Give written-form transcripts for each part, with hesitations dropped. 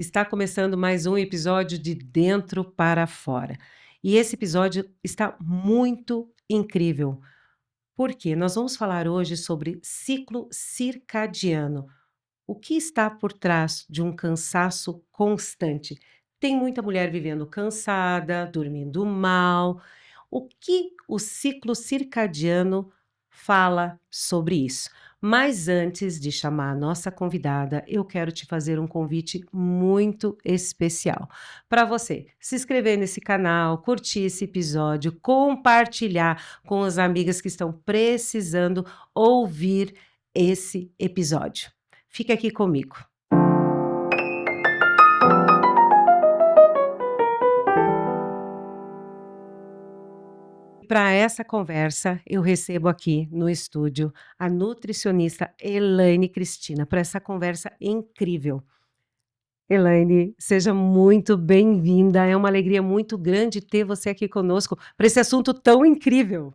Está começando mais um episódio de Dentro para Fora. E esse episódio está muito incrível. Por quê? Nós vamos falar hoje sobre ciclo circadiano. O que está por trás de um cansaço constante? Tem muita mulher vivendo cansada, dormindo mal. O que o ciclo circadiano fala sobre isso? Mas antes de chamar a nossa convidada, eu quero te fazer um convite muito especial. Para você se inscrever nesse canal, curtir esse episódio, compartilhar com as amigas que estão precisando ouvir esse episódio. Fica aqui comigo. Para essa conversa, eu recebo aqui no estúdio a nutricionista Elaine Cristina, para essa conversa incrível. Elaine, seja muito bem-vinda. É uma alegria muito grande ter você aqui conosco para esse assunto tão incrível.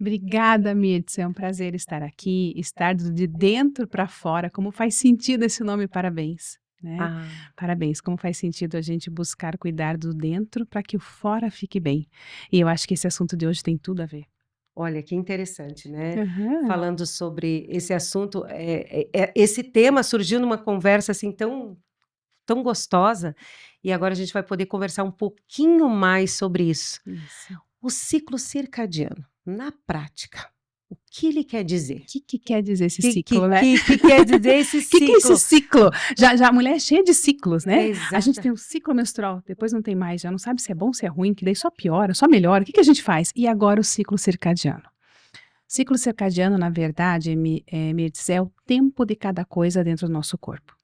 Obrigada, Mirtz. É um prazer estar aqui, estar de dentro para fora. Como faz sentido esse nome, parabéns, né? Ah, Parabéns, como faz sentido a gente buscar cuidar do dentro para que o fora fique bem. E eu acho que esse assunto de hoje tem tudo a ver. olha que interessante, né? Aham. Falando sobre esse assunto, esse tema surgiu numa conversa assim tão gostosa, e agora a gente vai poder conversar um pouquinho mais sobre isso. Isso. O ciclo circadiano, na prática, o que ele quer dizer? O que quer dizer esse Que que ciclo, né? que que quer dizer esse O que é esse ciclo? ciclo? Já a mulher é cheia de ciclos, né? A gente Exata tem o ciclo menstrual, depois não tem mais, já não sabe se é bom, se é ruim, que daí só piora, só melhora. O que a gente faz? E agora o ciclo circadiano. Ciclo circadiano, na verdade, Mirtz, é o tempo de cada coisa dentro do nosso corpo.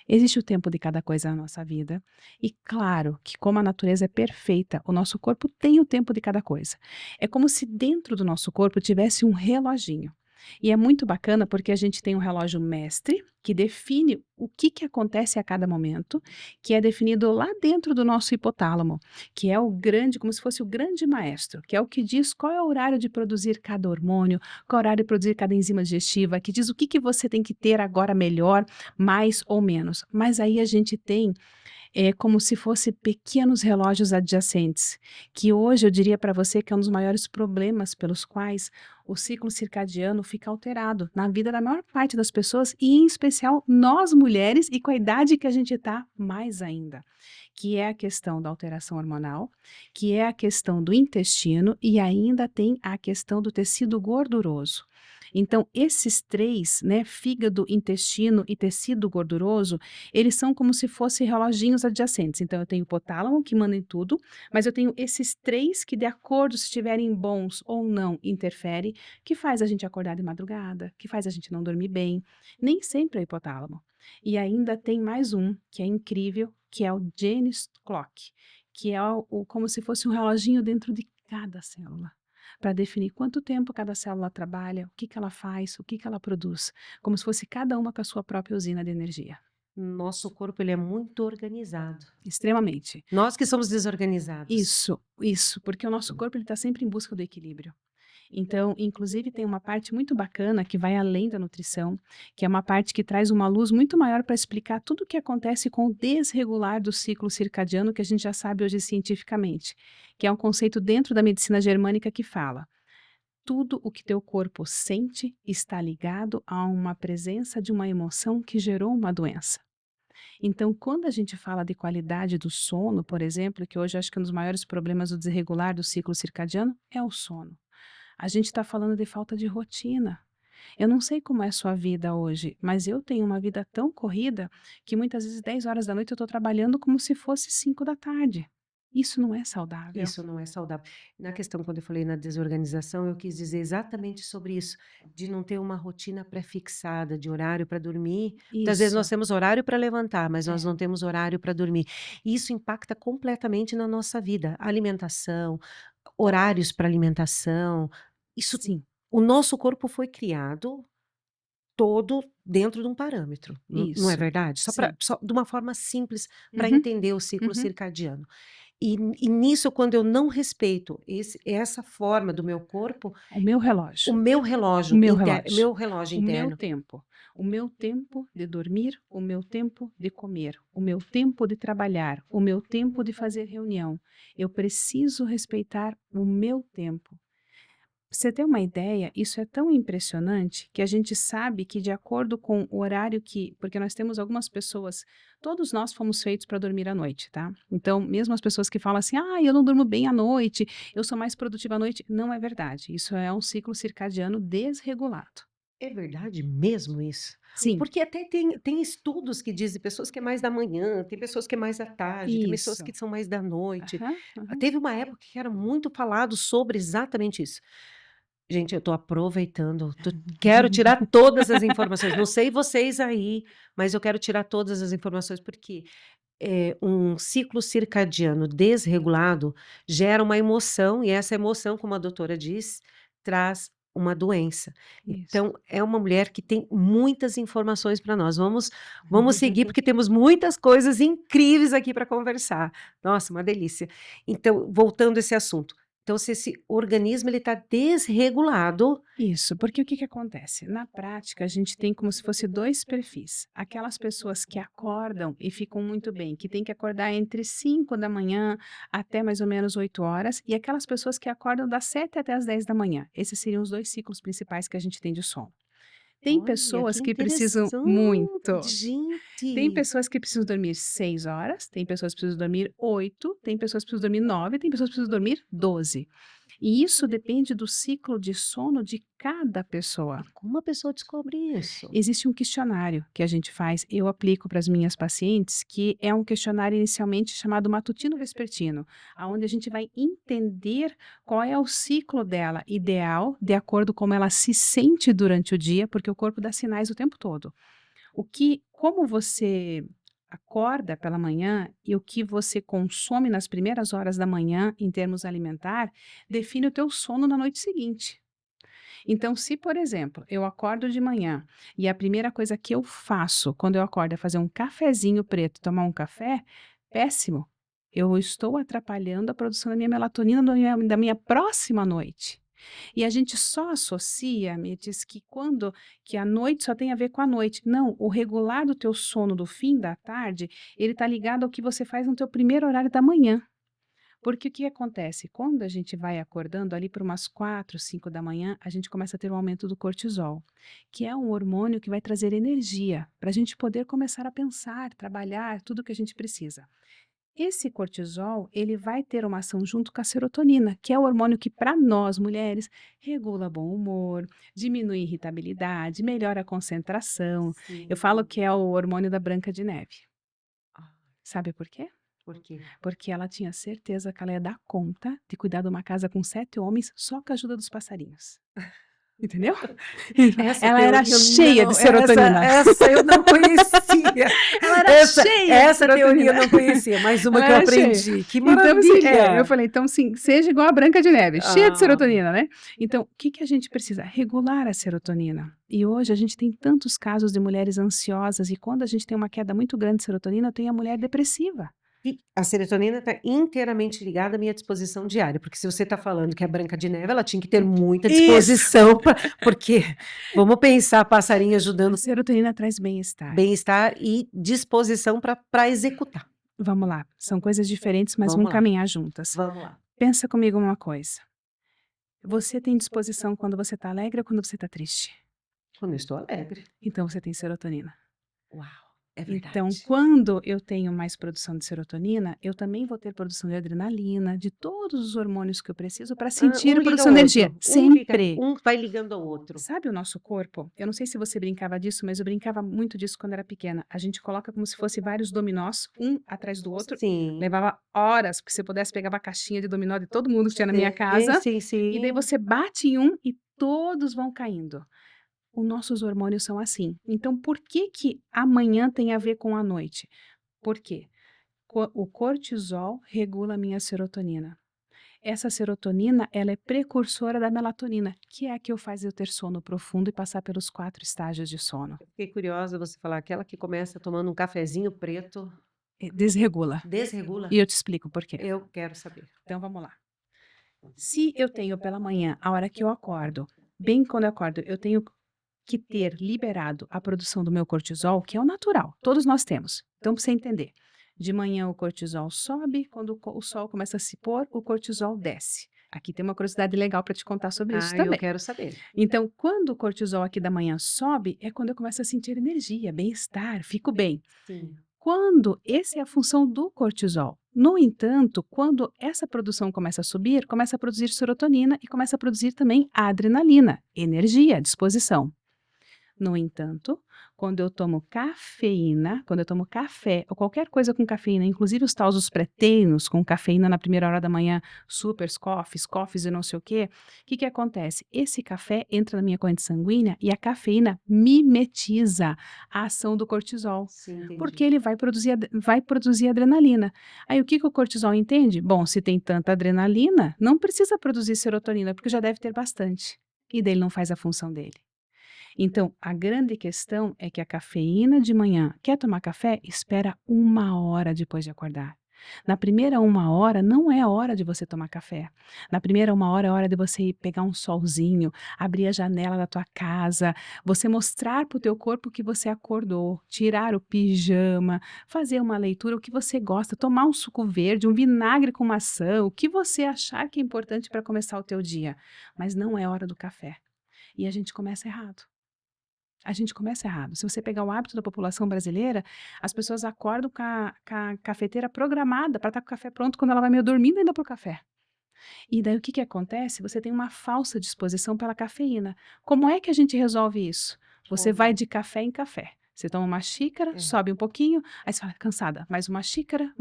Existe o tempo de cada coisa na nossa vida, e claro que, como a natureza é perfeita, o nosso corpo tem o tempo de cada coisa. É como se dentro do nosso corpo tivesse um reloginho. E é muito bacana porque a gente tem um relógio mestre que define o que acontece a cada momento, que é definido lá dentro do nosso hipotálamo, que é o grande, como se fosse o grande maestro, que é o que diz qual é o horário de produzir cada hormônio, qual é o horário de produzir cada enzima digestiva, que diz o que você tem que ter agora melhor, mais ou menos. Mas aí a gente tem como se fosse pequenos relógios adjacentes, que hoje eu diria para você que é um dos maiores problemas pelos quais o ciclo circadiano fica alterado na vida da maior parte das pessoas e em especial nós mulheres e com a idade que a gente está mais ainda, que é a questão da alteração hormonal, que é a questão do intestino e ainda tem a questão do tecido gorduroso. Então, esses três, né, fígado, intestino e tecido gorduroso, eles são como se fossem reloginhos adjacentes. Então, eu tenho o hipotálamo, que manda em tudo, mas eu tenho esses três que, de acordo se estiverem bons ou não, interfere, que faz a gente acordar de madrugada, que faz a gente não dormir bem. Nem sempre é o hipotálamo. E ainda tem mais um, que é incrível, que é o Janice Clock, que é como se fosse um reloginho dentro de cada célula, para definir quanto tempo cada célula trabalha, o que ela faz, o que ela produz, como se fosse cada uma com a sua própria usina de energia. nosso corpo ele é muito organizado. Extremamente. Nós que somos desorganizados. Isso, porque o nosso corpo está sempre em busca do equilíbrio. Então, inclusive, tem uma parte muito bacana que vai além da nutrição, que é uma parte que traz uma luz muito maior para explicar tudo o que acontece com o desregular do ciclo circadiano, que a gente já sabe hoje cientificamente, que é um conceito dentro da medicina germânica que fala: tudo o que teu corpo sente está ligado a uma presença de uma emoção que gerou uma doença. Então, quando a gente fala de qualidade do sono, por exemplo, que hoje eu acho que um dos maiores problemas do desregular do ciclo circadiano é o sono. A gente está falando de falta de rotina. Eu não sei como é a sua vida hoje, mas eu tenho uma vida tão corrida que muitas vezes 10 horas da noite eu estou trabalhando como se fosse 5 da tarde. Isso não é saudável. Isso não é saudável. Na questão, quando eu falei na desorganização, eu quis dizer exatamente sobre isso, de não ter uma rotina pré-fixada, de horário para dormir. Muitas vezes nós Isso. temos horário para levantar, mas nós É. não temos horário para dormir. E isso impacta completamente na nossa vida. Alimentação, horários para alimentação, isso, Sim, o nosso corpo foi criado todo dentro de um parâmetro, não é isso. verdade? Sim. Só de uma forma simples para Uhum, entender o ciclo uhum. circadiano. E nisso, quando eu não respeito essa forma do meu corpo, O meu o relógio. meu O relógio meu interno, relógio. meu relógio O meu interno. tempo. O meu tempo de dormir, o meu tempo de comer, o meu tempo de trabalhar, o meu tempo de fazer reunião. Eu preciso respeitar o meu tempo. Pra você ter uma ideia, isso é tão impressionante que a gente sabe que de acordo com o horário porque nós temos algumas pessoas, todos nós fomos feitos para dormir à noite, tá? Então, mesmo as pessoas que falam assim, eu não durmo bem à noite, eu sou mais produtiva à noite, não é verdade. Isso é um ciclo circadiano desregulado. É verdade mesmo isso? Sim, Porque até tem estudos que dizem pessoas que é mais da manhã, tem pessoas que é mais da tarde, tem pessoas isso. que são mais da noite. Aham, aham. Teve uma época que era muito falado sobre exatamente isso. Gente, eu estou aproveitando, quero tirar todas as informações. Não sei vocês aí, mas eu quero tirar todas as informações, porque um ciclo circadiano desregulado gera uma emoção, e essa emoção, como a doutora diz, traz uma doença. Isso. Então, é uma mulher que tem muitas informações para nós. Vamos seguir, porque temos muitas coisas incríveis aqui para conversar. Nossa, uma delícia. Então, voltando a esse assunto. Então, se esse organismo ele está desregulado, Isso, porque o que que acontece? Na prática, a gente tem como se fosse dois perfis. Aquelas pessoas que acordam e ficam muito bem, que têm que acordar entre 5 da manhã até mais ou menos 8 horas, e aquelas pessoas que acordam das 7 até as 10 da manhã. Esses seriam os dois ciclos principais que a gente tem de sono. Tem olha que pessoas que precisam muito. interessante, Tem gente. pessoas que precisam dormir 6 horas, tem pessoas que precisam dormir 8, tem pessoas que precisam dormir 9, tem pessoas que precisam dormir 12. E isso depende do ciclo de sono de cada pessoa. E como a pessoa descobre isso? Existe um questionário que a gente faz, eu aplico para as minhas pacientes, que é um questionário inicialmente chamado matutino-vespertino, aonde a gente vai entender qual é o ciclo dela ideal, de acordo com como ela se sente durante o dia, porque o corpo dá sinais o tempo todo. Como você acorda pela manhã e o que você consome nas primeiras horas da manhã, em termos alimentar, define o teu sono na noite seguinte. Então, se, por exemplo, eu acordo de manhã e a primeira coisa que eu faço quando eu acordo é fazer um cafezinho preto, tomar um café, péssimo. Eu estou atrapalhando a produção da minha melatonina da minha próxima noite. E a gente só associa, me diz que a noite só tem a ver com a noite. Não, o regular do teu sono do fim da tarde, ele está ligado ao que você faz no teu primeiro horário da manhã. Porque o que acontece? Quando a gente vai acordando ali por umas 4, 5 da manhã, a gente começa a ter um aumento do cortisol, que é um hormônio que vai trazer energia para a gente poder começar a pensar, trabalhar, tudo que a gente precisa. Esse cortisol, ele vai ter uma ação junto com a serotonina, que é o hormônio que, para nós mulheres, regula bom humor, diminui irritabilidade, melhora a concentração. Eu falo Sim. que é o hormônio da Branca de Neve. Ah, Sabe por quê? por quê? Porque ela tinha certeza que ela ia dar conta de cuidar de uma casa com 7 homens só com a ajuda dos passarinhos. Entendeu? Essa Ela era teoria cheia de não, essa serotonina. essa eu não conhecia. Ela era Essa cheia de essa teoria serotonina. eu não conhecia, mais uma Ela que eu era cheia. aprendi. Que Então, assim, eu maravilha! falei, então, sim, seja igual a Branca de Neve, cheia de Ah, serotonina, né? Então, o que que a gente precisa? Regular a serotonina. E hoje a gente tem tantos casos de mulheres ansiosas, e quando a gente tem uma queda muito grande de serotonina, tem a mulher depressiva. e a serotonina está inteiramente ligada à minha disposição diária, porque se você está falando que é Branca de Neve, ela tinha que ter muita Isso! disposição pra porque vamos pensar, passarinho A ajudando serotonina traz bem-estar. bem-estar e disposição para executar. Vamos lá, são coisas diferentes, mas vão Vamos lá, caminhar juntas. vamos lá. Pensa comigo uma coisa. Você tem disposição quando você está alegre ou quando você está triste? Quando eu estou alegre. Então você tem serotonina. Uau, é Então, verdade. quando eu tenho mais produção de serotonina, eu também vou ter produção de adrenalina, de todos os hormônios que eu preciso para Um sentir liga produção ao de energia. outro, Sempre. um vai ligando ao outro. Sabe o nosso corpo? Eu não sei se você brincava disso, mas eu brincava muito disso quando era pequena. A gente coloca como se fosse vários dominós, um atrás do outro. Sim, Levava horas, porque se eu pudesse, pegava a caixinha de dominó de todo mundo que tinha na minha casa. sim, E daí sim. você bate em um e todos vão caindo. Os nossos hormônios são assim. Então, por que que amanhã tem a ver com a noite? Por quê? O cortisol regula a minha serotonina. Essa serotonina, ela é precursora da melatonina, que é a que eu faz eu ter sono profundo e passar pelos 4 estágios de sono. Fiquei curiosa você falar aquela que começa tomando um cafezinho preto. Desregula. Desregula? E eu te explico por quê. Eu quero saber. Então vamos lá. Se eu tenho pela manhã, a hora que eu acordo, bem quando eu acordo, eu tenho que ter liberado a produção do meu cortisol, que é o natural, todos nós temos. Então, para você entender, de manhã o cortisol sobe, quando o sol começa a se pôr, o cortisol desce. Aqui tem uma curiosidade legal para te contar sobre isso Ah, eu também. quero saber. Então, quando o cortisol aqui da manhã sobe, é quando eu começo a sentir energia, bem-estar, fico bem. Sim. Quando essa é a função do cortisol. No entanto, quando essa produção começa a subir, começa a produzir serotonina e começa a produzir também a adrenalina, energia, disposição. No entanto, quando eu tomo cafeína, quando eu tomo café ou qualquer coisa com cafeína, inclusive os tais dos pré-treinos com cafeína na primeira hora da manhã, supers, coffees e não sei o quê, o que que acontece? Esse café entra na minha corrente sanguínea e a cafeína mimetiza a ação do cortisol, Sim, entendi. porque ele vai produzir adrenalina. Aí o que que o cortisol entende? Bom, se tem tanta adrenalina, não precisa produzir serotonina, porque já deve ter bastante. E daí ele não faz a função dele. Então, a grande questão é que a cafeína de manhã, quer tomar café? Espera 1 hora depois de acordar. Na primeira 1 hora, não é a hora de você tomar café. Na primeira 1 hora é hora de você ir pegar um solzinho, abrir a janela da tua casa, você mostrar para o teu corpo que você acordou, tirar o pijama, fazer uma leitura, o que você gosta, tomar um suco verde, um vinagre com maçã, o que você achar que é importante para começar o teu dia. Mas não é hora do café. E a gente começa errado. A gente começa errado. Se você pegar o hábito da população brasileira, as pessoas acordam com a cafeteira programada para estar com o café pronto quando ela vai meio dormindo ainda para o café. E daí o que que acontece? Você tem uma falsa disposição pela cafeína. Como é que a gente resolve isso? Você vai de café em café. Você toma uma xícara, sobe um pouquinho, aí você fala, cansada, mais uma xícara,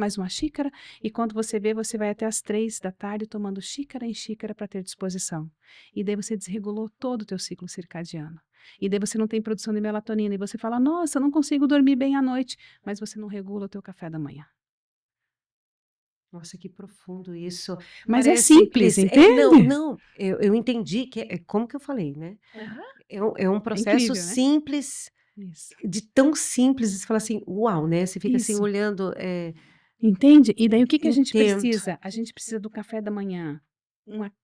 e quando você vê, você vai até as 3 da tarde tomando xícara em xícara para ter disposição. E daí você desregulou todo o teu ciclo circadiano. E daí você não tem produção de melatonina, e você fala, nossa, eu não consigo dormir bem à noite, mas você não regula o teu café da manhã. Nossa, que profundo isso. Mas é Parece simples, não, entende? não, eu entendi que é como que eu falei, né, Aham. é um É processo incrível, né? simples, Isso. de tão simples, você fala assim: "Uau", né, você fica assim Isso. olhando, Entende? E daí o que que a gente entendo. precisa? A gente precisa do café da manhã,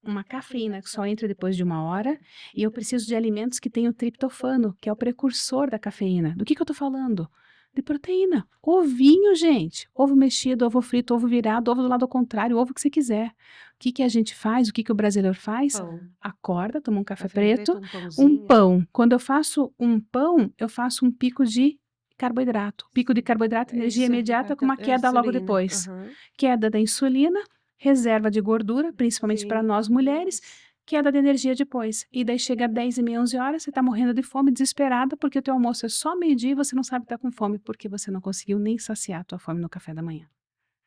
uma cafeína que só entra depois de 1 hora, e eu preciso de alimentos que tenham triptofano, que é o precursor da cafeína. Do que eu tô falando? De proteína. Ovinho, gente. Ovo mexido, ovo frito, ovo virado, ovo do lado ao contrário, ovo que você quiser. O que que a gente faz? O que que o brasileiro faz? Pão, Acorda, toma um café café preto, preto, um um pãozinho. pão. Quando eu faço um pão, eu faço um pico de carboidrato. Pico de carboidrato, energia Isso, imediata com uma queda logo insulina. depois. Aham. Queda da insulina, reserva de gordura, principalmente para Sim. nós mulheres, queda de energia depois. E daí chega 10h30, 11 horas, você está morrendo de fome, desesperada, porque o teu almoço é só meio-dia e você não sabe que está com fome, porque você não conseguiu nem saciar a tua fome no café da manhã.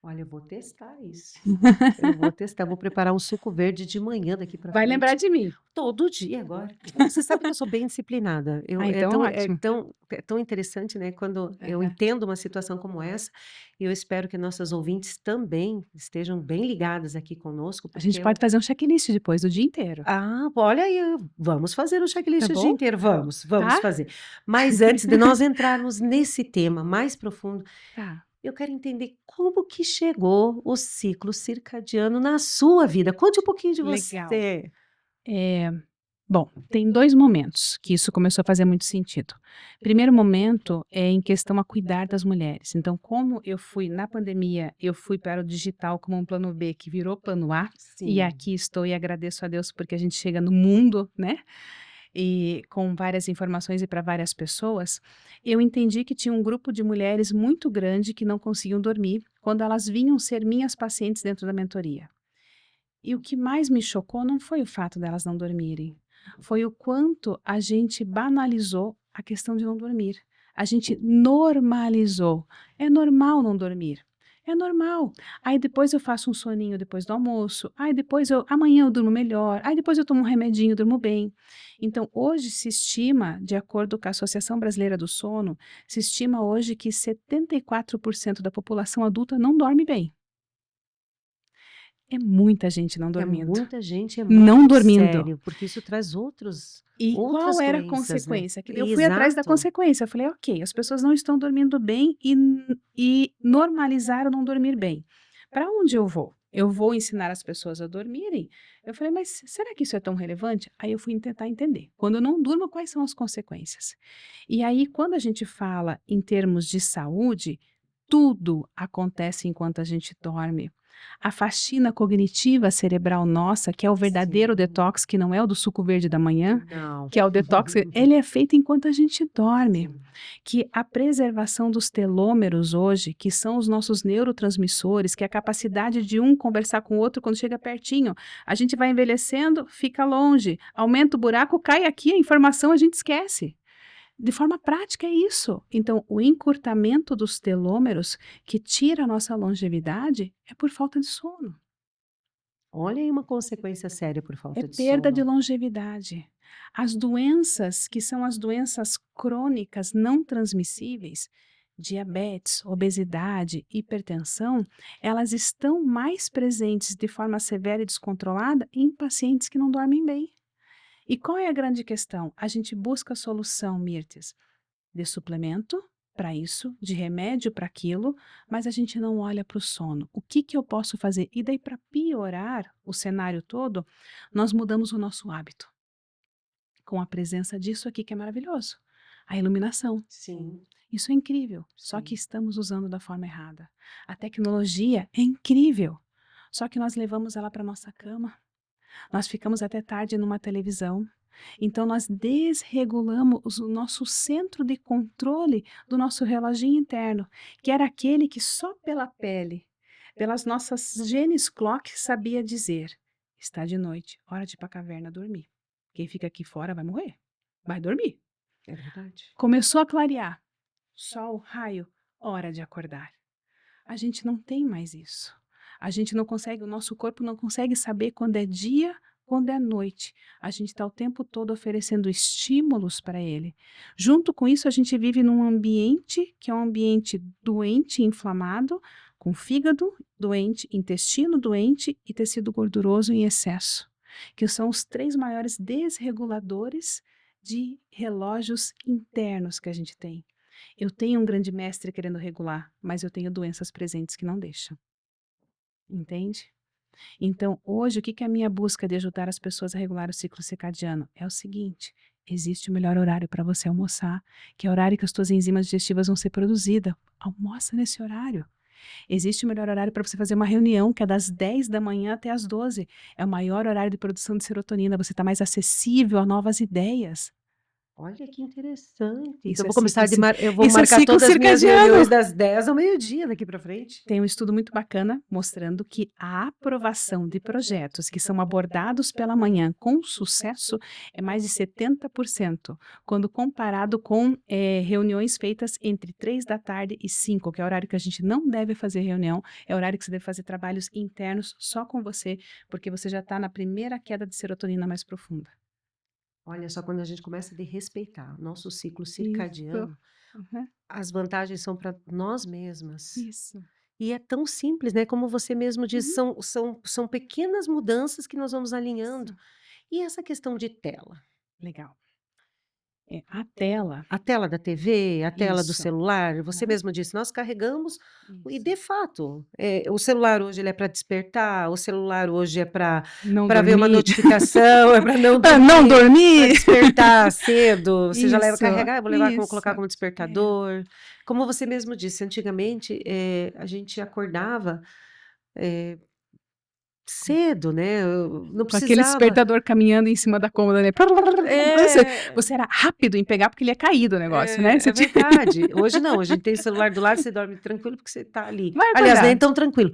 Olha, eu vou testar isso. Eu vou testar, vou preparar um suco verde de manhã daqui para Vai lembrar frente. de mim. Todo dia agora. Você sabe que eu sou bem disciplinada. Ah, então ótimo. É tão interessante, né, quando eu Aham. entendo uma situação como essa, e eu espero que nossas ouvintes também estejam bem ligadas aqui conosco, A gente porque pode fazer um checklist depois do dia inteiro, olha aí, vamos fazer o tá checklist o dia bom? inteiro, vamos Tá? fazer. Mas antes de nós entrarmos nesse tema mais profundo, Tá. eu quero entender como que chegou o ciclo circadiano na sua vida. Conte um pouquinho de Legal. você. Bom, tem 2 momentos que isso começou a fazer muito sentido. Primeiro momento é em questão a cuidar das mulheres. Então, como eu fui na pandemia, eu fui para o digital como um plano B que virou plano A, e Sim. aqui estou e agradeço a Deus porque a gente chega no mundo, né, e com várias informações e para várias pessoas. Eu entendi que tinha um grupo de mulheres muito grande que não conseguiam dormir quando elas vinham ser minhas pacientes dentro da mentoria. E o que mais me chocou não foi o fato delas não dormirem, foi o quanto a gente banalizou a questão de não dormir. A gente normalizou. É normal não dormir. É normal. Aí depois eu faço um soninho depois do almoço. Aí depois amanhã eu durmo melhor. Aí depois eu tomo um remedinho, durmo bem. Então hoje se estima, de acordo com a Associação Brasileira do Sono, se estima hoje que 74% da população adulta não dorme bem. É muita gente não É dormindo. muita gente, é Não muito dormindo. sério, porque isso traz E outras qual era a doenças, né. consequência? Que daí eu fui atrás da Exato. consequência, eu falei: "Ok, as pessoas não estão dormindo bem e normalizaram não dormir bem. Para onde eu vou? Eu vou ensinar as pessoas a dormirem?" Eu falei: "Mas será que isso é tão relevante?" Aí eu fui tentar entender. Quando eu não durmo, quais são as consequências? E aí, quando a gente fala em termos de saúde, tudo acontece enquanto a gente dorme. A faxina cognitiva cerebral nossa, que é o verdadeiro Sim. detox, que não é o do suco verde da manhã, Não. que é o detox, ele é feito enquanto a gente dorme. Sim. Que a preservação dos telômeros hoje, que são os nossos neurotransmissores, que é a capacidade de um conversar com o outro quando chega pertinho. A gente vai envelhecendo, fica longe, aumenta o buraco, cai aqui, a informação a gente esquece. De forma prática é isso. Então, o encurtamento dos telômeros, que tira a nossa longevidade, é por falta de sono. Olha aí uma consequência séria por É falta de perda de sono. longevidade. As doenças, que são as doenças crônicas não transmissíveis, diabetes, obesidade, hipertensão, elas estão mais presentes de forma severa e descontrolada em pacientes que não dormem bem. E qual é a grande questão? A gente busca solução, Mirtes, de suplemento para isso, de remédio para aquilo, mas a gente não olha para o sono. O que que eu posso fazer? E daí, para piorar o cenário todo, nós mudamos o nosso hábito com a presença disso aqui que é maravilhoso, a iluminação. Sim, Isso é incrível, só que sim. estamos usando da forma errada. A tecnologia é incrível, só que nós levamos ela para nossa cama, nós ficamos até tarde numa televisão. Então, nós desregulamos o nosso centro de controle do nosso reloginho interno, que era aquele que só pela pele, pelas nossas genes clock, sabia dizer: está de noite, hora de ir para a caverna dormir. Quem fica aqui fora vai morrer, vai dormir. É verdade. Começou a clarear, sol, raio, hora de acordar. A gente não tem mais isso. A gente não consegue, o nosso corpo não consegue saber quando é dia, quando é noite. A gente está o tempo todo oferecendo estímulos para ele. Junto com isso, a gente vive num ambiente que é um ambiente doente e inflamado, com fígado doente, intestino doente e tecido gorduroso em excesso, que são os três maiores desreguladores de relógios internos que a gente tem. Eu tenho um grande mestre querendo regular, mas eu tenho doenças presentes que não deixam. Entende? Então, hoje, o que que é a minha busca de ajudar as pessoas a regular o ciclo circadiano? É o seguinte: existe o melhor horário para você almoçar, que é o horário que as suas enzimas digestivas vão ser produzidas. Almoça nesse horário. Existe o melhor horário para você fazer uma reunião, que é das 10 da manhã até as 12. É o maior horário de produção de serotonina. Você está mais acessível a novas ideias. Olha que interessante. Então Isso eu é vou ciclo, começar eu vou isso é marcar ciclo todas as minhas reuniões circadiano. das 10 ao meio-dia daqui para frente. Tem um estudo muito bacana mostrando que a aprovação de projetos que são abordados pela manhã com sucesso é mais de 70%, quando comparado com reuniões feitas entre 3 da tarde e 5, que é o horário que a gente não deve fazer reunião, é o horário que você deve fazer trabalhos internos só com você, porque você já está na primeira queda de serotonina mais profunda. Olha só, quando a gente começa a respeitar nosso ciclo Isso. circadiano, Uhum. as vantagens são para nós mesmas. Isso. E é tão simples, né, como você mesmo diz, Uhum. são pequenas mudanças que nós vamos alinhando. Isso. E essa questão de tela? Legal. A tela. A tela da TV, a tela do Isso. celular, você Aham. mesmo disse, nós carregamos e Isso. de fato, o celular hoje ele é para despertar, o celular hoje é Não para ver uma dormir. notificação, é para não Pra não dormir, para dormir. despertar cedo, você já leva Isso, carregar, eu vou levar como isso. colocar como É. despertador. Como você mesmo disse, antigamente, a gente acordava, eh, cedo, né, não Com aquele precisava despertador caminhando em cima da cômoda, né. Você é. você era rápido em pegar, porque ele ia cair do negócio, né. É, Você é tinha verdade. Hoje não, hoje a gente tem o celular do lado, você dorme tranquilo porque você está ali. vai Aliás, acordar. nem tão tranquilo.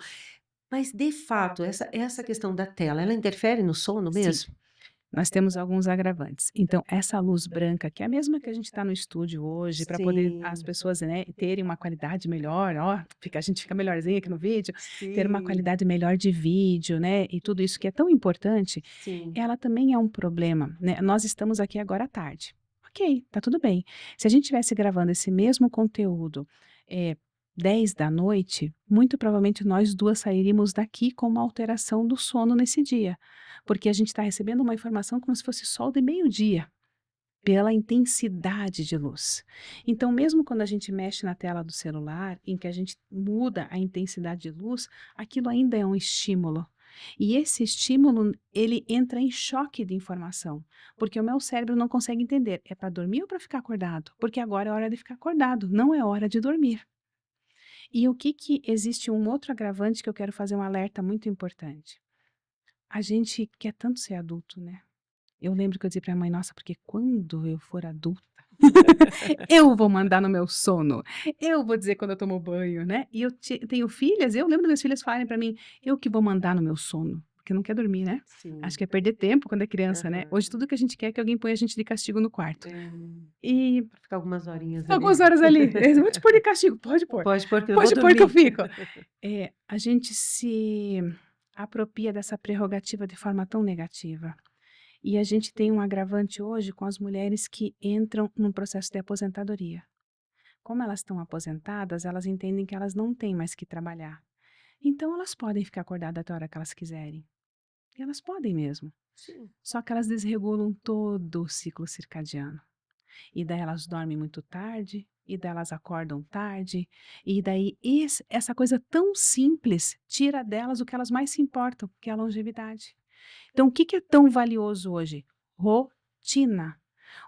Mas de fato, essa questão da tela, ela interfere no sono Sim. mesmo? Nós temos alguns agravantes. Então, essa luz branca, que é a mesma que a gente está no estúdio hoje, para poder as Sim, pessoas, né, terem uma qualidade melhor, ó, a gente fica melhorzinho aqui no vídeo, ter uma sim, qualidade melhor de vídeo, né, e tudo isso que é tão importante, sim. ela também é um problema, né? Nós estamos aqui agora à tarde. Ok, tá tudo bem. Se a gente estivesse gravando esse mesmo conteúdo, 10 da noite, muito provavelmente nós duas sairíamos daqui com uma alteração do sono nesse dia, porque a gente está recebendo uma informação como se fosse sol de meio-dia, pela intensidade de luz. Então, mesmo quando a gente mexe na tela do celular, em que a gente muda a intensidade de luz, aquilo ainda é um estímulo. E esse estímulo, ele entra em choque de informação, porque o meu cérebro não consegue entender, é para dormir ou para ficar acordado? Porque agora é hora de ficar acordado, não é hora de dormir. E o que que existe um outro agravante que eu quero fazer um alerta muito importante. A gente quer tanto ser adulto, né? Eu lembro que eu dizia pra minha mãe, nossa, porque quando eu for adulta, eu vou mandar no meu sono, eu vou dizer quando eu tomo banho, né? E eu tenho filhas, eu lembro das minhas filhas falarem pra mim, eu que vou mandar no meu sono, porque não quer dormir, né? Acho Sim. que é perder tempo quando é criança, né? Aham. Hoje tudo que a gente quer é que alguém ponha a gente de castigo no quarto. É, E pra ficar algumas horinhas ali. algumas horas ali, eu vou te pôr de castigo, pode pôr. Pode pôr que eu vou Pode pôr que eu dormir. fico. A gente se apropria dessa prerrogativa de forma tão negativa. E a gente tem um agravante hoje com as mulheres que entram num processo de aposentadoria. Como elas estão aposentadas, elas entendem que elas não têm mais que trabalhar. Então elas podem ficar acordadas até a hora que elas quiserem. E elas podem mesmo. Sim. Só que elas desregulam todo o ciclo circadiano. E daí elas dormem muito tarde, e daí elas acordam tarde, e daí essa coisa tão simples tira delas o que elas mais se importam, que é a longevidade. Então, o que que é tão valioso hoje? Rotina.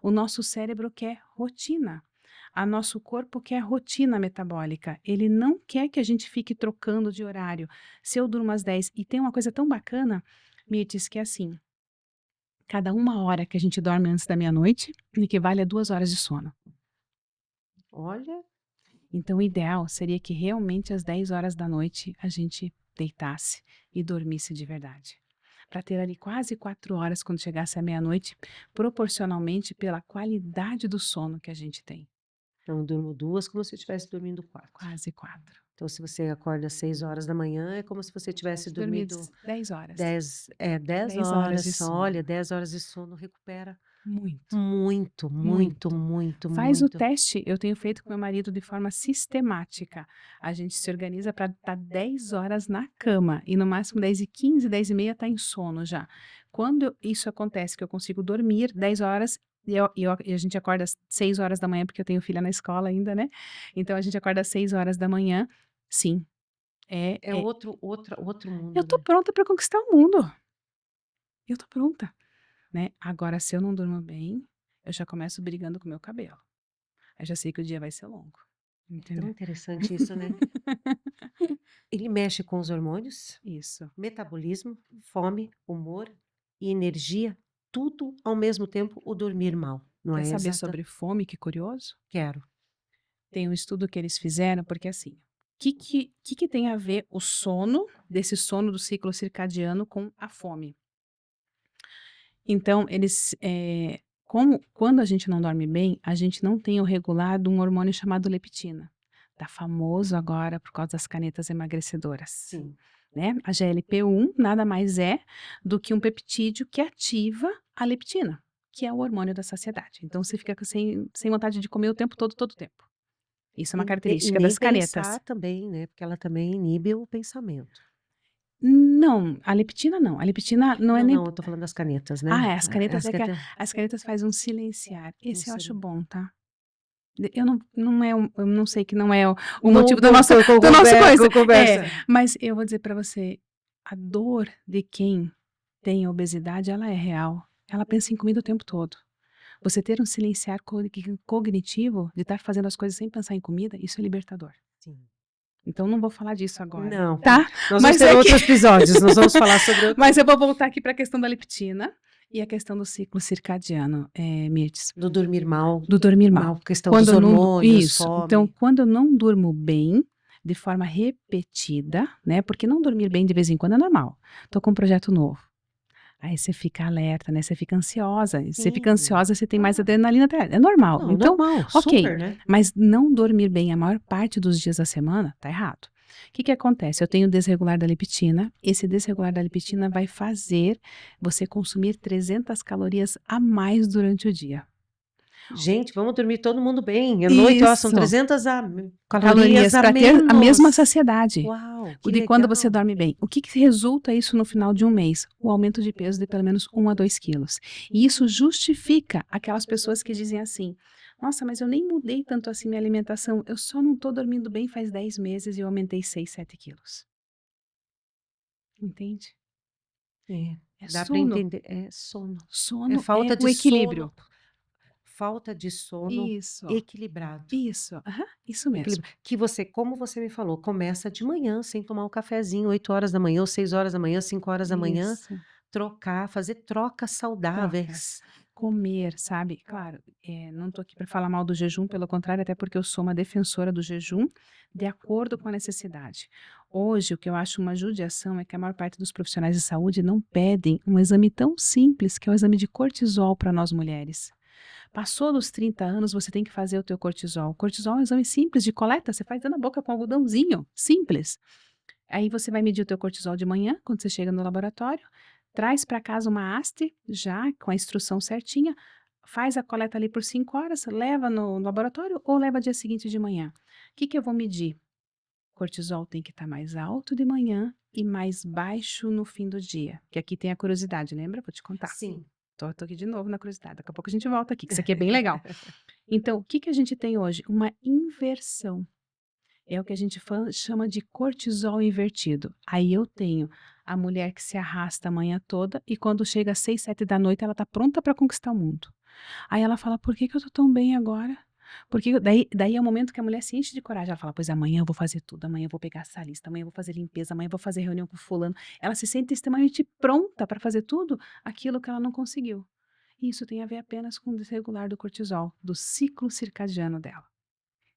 O nosso cérebro quer rotina. O nosso corpo quer rotina metabólica. Ele não quer que a gente fique trocando de horário. Se eu durmo às 10, e tem uma coisa tão bacana, Mirtes, que é assim, cada 1 hora que a gente dorme antes da meia-noite equivale a 2 horas de sono. Olha, Então, o ideal seria que realmente às 10 horas da noite a gente deitasse e dormisse de verdade. Para ter ali quase 4 horas quando chegasse a meia-noite, proporcionalmente pela qualidade do sono que a gente tem. então eu durmo 2 como se eu estivesse dormindo 4. Quase 4. Então se você acorda às 6 horas da manhã, é como se você tivesse dormido 10 horas. 10 10 horas de horas. sono. Olha, 10 horas de sono recupera Muito. muito, muito, muito, Faz o muito. teste, eu tenho feito com meu marido de forma sistemática. A gente se organiza para estar 10 horas na cama e no máximo 10h15, 10h30 está em sono já. Quando isso acontece, que eu consigo dormir 10 horas, e a gente acorda às 6 horas da manhã, porque eu tenho filha na escola ainda, né? Então a gente acorda às 6 horas da manhã, sim. É outro mundo, Eu tô né? pronta para conquistar o mundo. Eu tô pronta, né? Agora, se eu não durmo bem, eu já começo brigando com o meu cabelo. Aí já sei que o dia vai ser longo. É tão Entendeu? interessante isso, né? Ele mexe com os hormônios, Isso. metabolismo, fome, humor e energia, tudo ao mesmo tempo, o dormir mal, não Quer é saber exata? sobre fome? Que curioso. Quero. Tem um estudo que eles fizeram, porque assim, o que tem a ver o sono, desse sono do ciclo circadiano com a fome? Então, quando a gente não dorme bem, a gente não tem o regular de um hormônio chamado leptina. Tá famoso agora por causa das canetas emagrecedoras. Sim. Né? A GLP-1 nada mais é do que um peptídeo que ativa a leptina, que é o hormônio da saciedade. Então você fica sem vontade de comer o tempo todo, todo o tempo. Isso é uma E característica nem das canetas. pensar também, né? Porque ela também inibe o pensamento. Não, a leptina não. A leptina não é nem. Não, eu tô falando das canetas, né? As canetas As canetas, as canetas fazem um silenciar. Esse eu acho silenciar. bom, tá? Eu não sei que não é o motivo do nosso coisa. conversa. Mas eu vou dizer pra você, a dor de quem tem obesidade, ela é real. Ela pensa em comida o tempo todo. Você ter um silenciar cognitivo, de estar fazendo as coisas sem pensar em comida, isso é libertador. Sim. Então não vou falar disso agora. Não. Tá? Nós Mas vamos ter é que- outros episódios, nós vamos falar sobre outro. Mas eu vou voltar aqui para a questão da leptina e a questão do ciclo circadiano, Mirtes. Do dormir mal, Do dormir mal. questão dos Quando eu não hormônios, isso. fome. Então, quando eu não durmo bem, de forma repetida, né? Porque não dormir bem de vez em quando é normal. Tô com um projeto novo. Aí você fica alerta, né? Você fica ansiosa. Você Sim. fica ansiosa, você tem mais adrenalina. É normal. Não, Então, normal, ok. super, né? Mas não dormir bem a maior parte dos dias da semana, tá errado. O que acontece? Eu tenho desregular da leptina. Esse desregular da leptina vai fazer você consumir 300 calorias a mais durante o dia. Gente, vamos dormir todo mundo bem. À noite, ó, são Isso. 300 Calorias calorias a para ter a mesma menos. saciedade Uau, que de quando você legal. dorme bem. O que resulta isso no final de um mês? O aumento de peso de pelo menos 1 a 2 quilos. E isso justifica aquelas pessoas que dizem assim: nossa, mas eu nem mudei tanto assim minha alimentação, eu só não estou dormindo bem faz 10 meses e eu aumentei 6, 7 quilos. Entende? É, É dá para sono. entender. É sono. É Sono é falta o de equilíbrio. sono. Falta de sono Isso, equilibrado. isso, aham, isso mesmo. Que você, como você me falou, começa de manhã, sem tomar um cafezinho, 8 horas da manhã, ou 6 horas da manhã, 5 horas da manhã, Isso. trocar, fazer trocas Trocas. saudáveis. Comer, sabe? Claro, não estou aqui para falar mal do jejum, pelo contrário, até porque eu sou uma defensora do jejum, de acordo com a necessidade. Hoje, o que eu acho uma judiação é que a maior parte dos profissionais de saúde não pedem um exame tão simples, que é o exame de cortisol para nós mulheres. Passou dos 30 anos, você tem que fazer o teu cortisol. O cortisol é um exame simples de coleta, você faz dentro da boca com algodãozinho, simples. Aí você vai medir o teu cortisol de manhã, quando você chega no laboratório, traz para casa uma haste, já com a instrução certinha, faz a coleta ali por 5 horas, leva no laboratório ou leva dia seguinte de manhã. O que eu vou medir? Cortisol tem que estar mais alto de manhã e mais baixo no fim do dia. Que aqui tem a curiosidade, lembra? Vou te contar. Sim. Tô aqui de novo na curiosidade. Daqui a pouco a gente volta aqui, que isso aqui é bem legal. Então, o que a gente tem hoje? Uma inversão. É o que a gente chama de cortisol invertido. Aí eu tenho a mulher que se arrasta a manhã toda e quando chega às 6, 7 da noite ela está pronta para conquistar o mundo. Aí ela fala: por que que eu tô tão bem agora? Porque daí é o momento que a mulher se enche de coragem. Ela fala: pois amanhã eu vou fazer tudo, amanhã eu vou pegar essa lista, amanhã eu vou fazer limpeza, amanhã eu vou fazer reunião com fulano. Ela se sente extremamente pronta para fazer tudo aquilo que ela não conseguiu. E isso tem a ver apenas com o desregular do cortisol, do ciclo circadiano dela.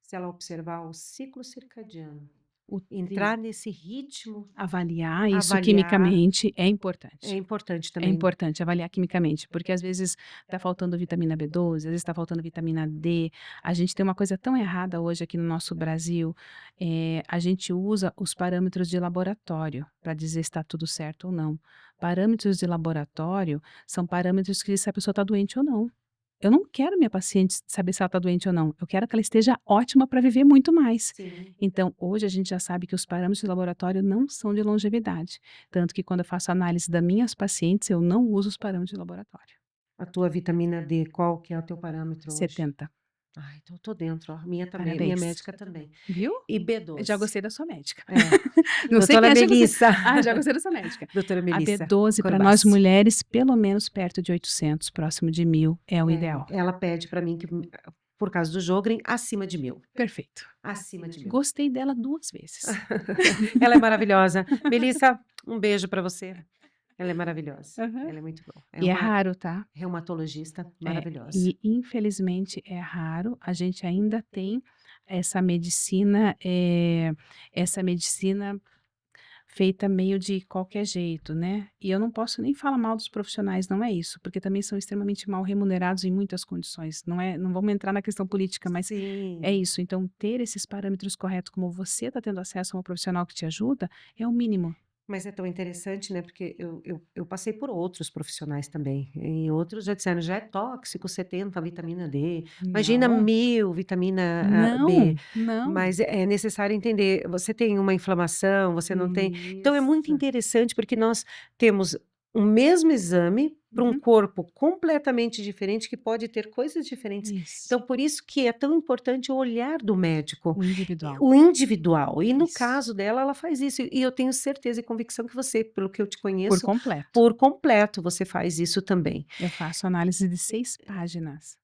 Se ela observar o ciclo circadiano, O entrar nesse ritmo, Avaliar isso avaliar, quimicamente é é importante. importante É também. importante avaliar quimicamente, porque às vezes está faltando vitamina B12, às vezes está faltando vitamina D. A gente tem uma coisa tão errada hoje aqui no nosso Brasil, a gente usa os parâmetros de laboratório para dizer se está tudo certo ou não. Parâmetros de laboratório são parâmetros que dizem se a pessoa está doente ou não. Eu não quero minha paciente saber se ela está doente ou não. Eu quero que ela esteja ótima para viver muito mais. Sim. Então, hoje a gente já sabe que os parâmetros de laboratório não são de longevidade. Tanto que quando eu faço análise das minhas pacientes, eu não uso os parâmetros de laboratório. A tua vitamina D, qual que é o teu parâmetro hoje? 70. Ah, então eu tô dentro, ó. Minha também, minha Parabéns. médica também. Viu? E Já B12. gostei da sua médica. É. Não sei quem Doutora acha que você. Melissa. Ah, já gostei da sua médica. Doutora A Melissa B12 para nós Corbassi. mulheres, pelo menos perto de 800, próximo de 1.000, é o ideal. Ela pede para mim que, por causa do Jogren, acima de 1000. Perfeito. Acima de 1000. Gostei dela 2 vezes. Ela é maravilhosa. Melissa, um beijo para você. Ela é maravilhosa. Uhum. Ela é muito boa. É E é uma raro, tá? reumatologista maravilhosa. E infelizmente é raro, a gente ainda tem essa medicina, feita meio de qualquer jeito, né. E eu não posso nem falar mal dos profissionais, não é isso, porque também são extremamente mal remunerados em muitas condições, não vamos entrar na questão política, mas é Sim. isso, então ter esses parâmetros corretos, como você está tendo acesso a uma profissional que te ajuda, é o mínimo. Mas é tão interessante, né, porque eu passei por outros profissionais também, e outros já disseram: "Já é tóxico 70 vitamina D, imagina Não, 1000 vitamina, B". não, não. Mas é necessário entender, você tem uma inflamação, você não tem, então é muito Isso. interessante, porque nós temos o mesmo exame para um Uhum. corpo completamente diferente, que pode ter coisas diferentes. Isso, Então por isso que é tão importante o olhar do médico. o individual. O individual. E no Isso. caso dela, ela faz isso. E eu tenho certeza e convicção que você, pelo que eu te Por conheço, completo. por completo você faz isso também. Eu faço análise de 6 páginas.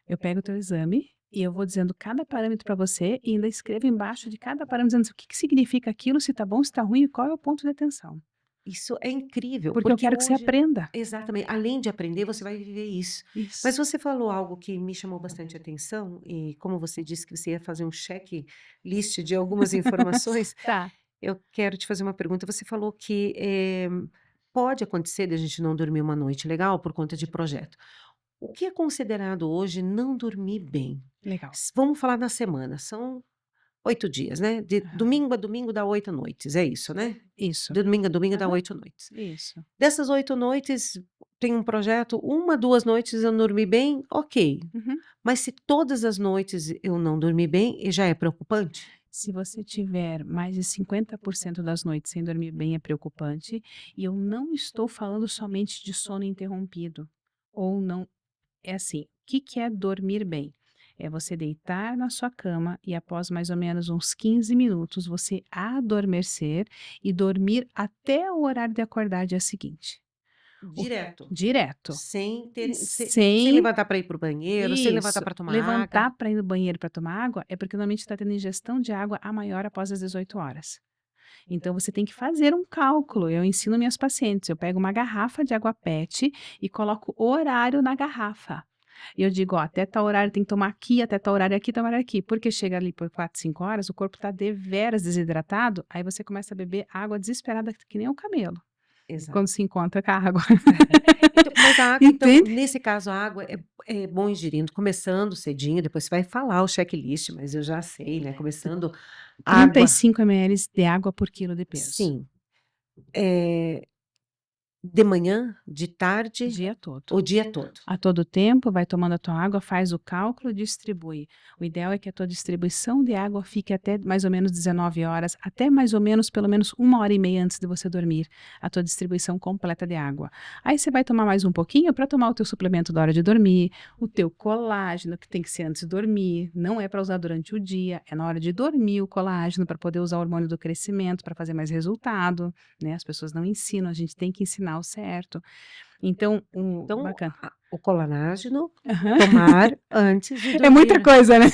Eu pego o teu exame e eu vou dizendo cada parâmetro para você e ainda escrevo embaixo de cada parâmetro dizendo o que significa aquilo, se tá bom, se tá ruim e qual é o ponto de atenção. Isso é incrível, Porque eu porque quero que você hoje, aprenda. exatamente, além de aprender, você vai viver isso. Isso. Mas você falou algo que me chamou bastante atenção, e como você disse que você ia fazer um checklist de algumas informações, Tá. eu quero te fazer uma pergunta. Você falou que pode acontecer de a gente não dormir uma noite legal por conta de projeto. O que é considerado hoje não dormir bem? Legal. Vamos falar na semana, são 8 dias, né? De Aham. domingo a domingo dá 8 noites, é isso, né? Isso. De domingo a domingo dá Aham. 8 noites. Isso. Dessas 8 noites, tenho um projeto, 1, 2 noites eu não dormi bem, ok. Uhum. Mas se todas as noites eu não dormir bem, já é preocupante? Se você tiver mais de 50% das noites sem dormir bem, é preocupante. E eu não estou falando somente de sono interrompido. Ou não. É assim, o que que é dormir bem? É você deitar na sua cama e após mais ou menos uns 15 minutos você adormecer e dormir até o horário de acordar dia seguinte. O Direto, Direto. sem Sem levantar para ir para o banheiro, sem levantar isso. para tomar água? Levantar para ir no banheiro para tomar água é porque normalmente está tendo ingestão de água a maior após as 18 horas. Então você tem que fazer um cálculo. Eu ensino minhas pacientes. Eu pego uma garrafa de água PET e coloco o horário na garrafa. E eu digo, ó, até tal horário tem que tomar aqui, até tal horário aqui, tal horário aqui. Porque chega ali por 4, 5 horas, o corpo está deveras desidratado, aí você começa a beber água desesperada, que nem o camelo, Exato. quando se encontra com a água. Então, mas a água, então, Entende? nesse caso, a água é bom ingerindo, começando cedinho, depois você vai falar o checklist, mas eu já sei, né? Começando água, 35 ml de água por quilo de peso. sim. De manhã, de O tarde, dia todo. o dia todo. A todo tempo, vai tomando a tua água, faz o cálculo e distribui. O ideal é que a tua distribuição de água fique até mais ou menos 19 horas, até mais ou menos, pelo menos 1h30 antes de você dormir, a tua distribuição completa de água. Aí você vai tomar mais um pouquinho para tomar o teu suplemento da hora de dormir, o teu colágeno, que tem que ser antes de dormir, não é para usar durante o dia, é na hora de dormir o colágeno, para poder usar o hormônio do crescimento, para fazer mais resultado, né? As pessoas não ensinam, a gente tem que ensinar o certo. Então, Então, bacana. o colágeno, Aham. tomar antes de É muita dormir. coisa, né?